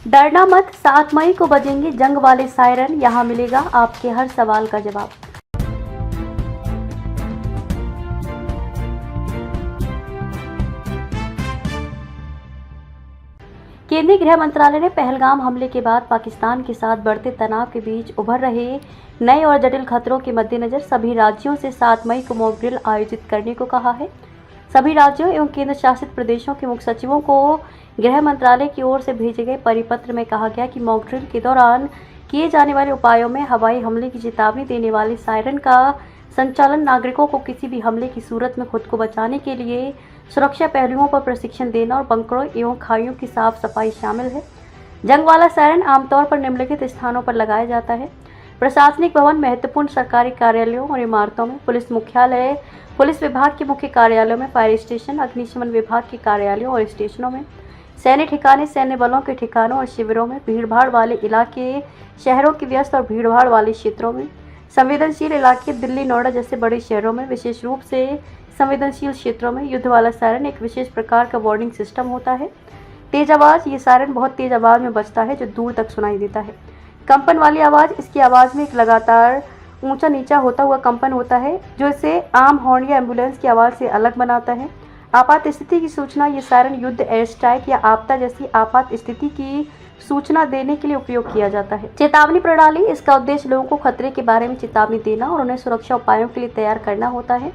डरना मत, 7 मई को बजेंगे जंग वाले सायरन, यहाँ मिलेगा आपके हर सवाल का जवाब। केंद्रीय गृह मंत्रालय ने पहलगाम हमले के बाद पाकिस्तान के साथ बढ़ते तनाव के बीच उभर रहे नए और जटिल खतरों के मद्देनजर सभी राज्यों से 7 मई को मॉक ड्रिल आयोजित करने को कहा है। सभी राज्यों एवं केंद्र शासित प्रदेशों के मुख्य सचिवों को गृह मंत्रालय की ओर से भेजे गए परिपत्र में कहा गया कि मॉक ड्रिल के दौरान किए जाने वाले उपायों में हवाई हमले की चेतावनी देने वाले सायरन का संचालन, नागरिकों को किसी भी हमले की सूरत में खुद को बचाने के लिए सुरक्षा पहलुओं पर प्रशिक्षण देना और बंकरों एवं खाइयों की साफ सफाई शामिल है। जंग वाला सायरन आमतौर पर निम्नलिखित स्थानों पर लगाया जाता है: प्रशासनिक भवन, महत्वपूर्ण सरकारी कार्यालयों और इमारतों में, पुलिस मुख्यालय, पुलिस विभाग के मुख्य कार्यालयों में, फायर स्टेशन, अग्निशमन विभाग के कार्यालयों और स्टेशनों में, सैन्य ठिकाने, सैन्य बलों के ठिकानों और शिविरों में, भीड़भाड़ वाले इलाके, शहरों के व्यस्त और भीड़भाड़ वाले क्षेत्रों में, संवेदनशील इलाके, दिल्ली, नोएडा जैसे बड़े शहरों में, विशेष रूप से संवेदनशील क्षेत्रों में। युद्ध वाला सायरन एक विशेष प्रकार का वार्निंग सिस्टम होता है। तेज आवाज़, ये सायरन बहुत तेज आवाज़ में बजता है जो दूर तक सुनाई देता है। कंपन वाली आवाज़, इसकी आवाज़ में एक लगातार ऊंचा नीचा होता हुआ कंपन होता है जो इसे आम हॉर्न या एम्बुलेंस की आवाज़ से अलग बनाता है। आपात स्थिति की सूचना, ये सायरन युद्ध, एयर स्ट्राइक या आपदा जैसी आपात स्थिति की सूचना देने के लिए उपयोग किया जाता है। चेतावनी प्रणाली, इसका उद्देश्य लोगों को खतरे के बारे में चेतावनी देना और उन्हें सुरक्षा उपायों के लिए तैयार करना होता है।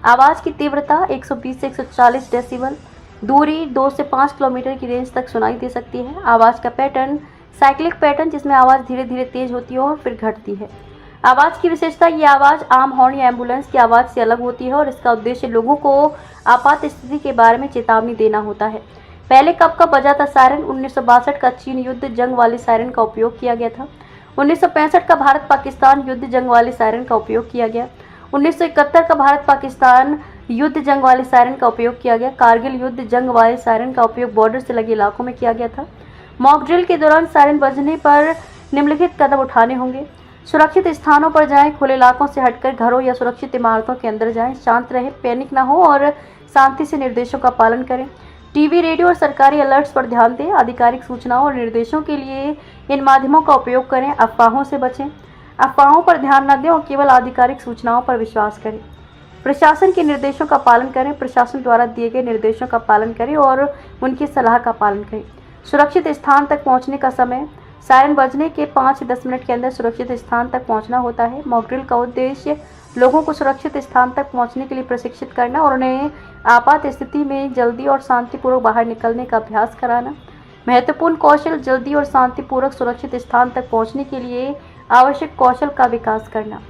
आवाज़ की तीव्रता 120 से 140 डेसिबल, दूरी 2 से 5 किलोमीटर की रेंज तक सुनाई दे सकती है। आवाज़ का पैटर्न साइक्लिक पैटर्न, जिसमें आवाज़ धीरे धीरे तेज होती है और फिर घटती है। आवाज़ की विशेषता, ये आवाज़ आम हॉर्न या एम्बुलेंस की आवाज़ से अलग होती है और इसका उद्देश्य लोगों को आपात स्थिति के बारे में चेतावनी देना होता है। पहले कब बजा था सायरन? 1962 का चीन युद्ध जंग वाले सायरन का उपयोग किया गया था। 1965 का भारत पाकिस्तान युद्ध जंग वाले सायरन का उपयोग किया गया। 1971 का भारत पाकिस्तान युद्ध जंग वाले सायरन का उपयोग किया गया। कारगिल युद्ध जंग वाले सायरन का उपयोग बॉर्डर से लगे इलाकों में किया गया था। मॉक ड्रिल के दौरान सायरन बजने पर निम्नलिखित कदम उठाने होंगे: सुरक्षित स्थानों पर जाएं, खुले इलाकों से हटकर घरों या सुरक्षित इमारतों के अंदर जाएं, शांत रहें, पैनिक ना हो और शांति से निर्देशों का पालन करें। टीवी, रेडियो और सरकारी अलर्ट्स पर ध्यान दें। आधिकारिक सूचनाओं और निर्देशों के लिए इन माध्यमों का उपयोग करें। अफवाहों से बचें, अफवाहों पर ध्यान न दें और केवल आधिकारिक सूचनाओं पर विश्वास करें। प्रशासन के निर्देशों का पालन करें, प्रशासन द्वारा दिए गए निर्देशों का पालन करें और उनकी सलाह का पालन करें। सुरक्षित स्थान तक पहुंचने का समय, सायरन बजने के 5 से 10 मिनट के अंदर सुरक्षित स्थान तक पहुंचना होता है। मॉक ड्रिल का उद्देश्य लोगों को सुरक्षित स्थान तक पहुंचने के लिए प्रशिक्षित करना और उन्हें आपात स्थिति में जल्दी और शांतिपूर्वक बाहर निकलने का अभ्यास कराना। महत्वपूर्ण कौशल, जल्दी और शांतिपूर्वक सुरक्षित स्थान तक पहुंचने के लिए आवश्यक कौशल का विकास करना।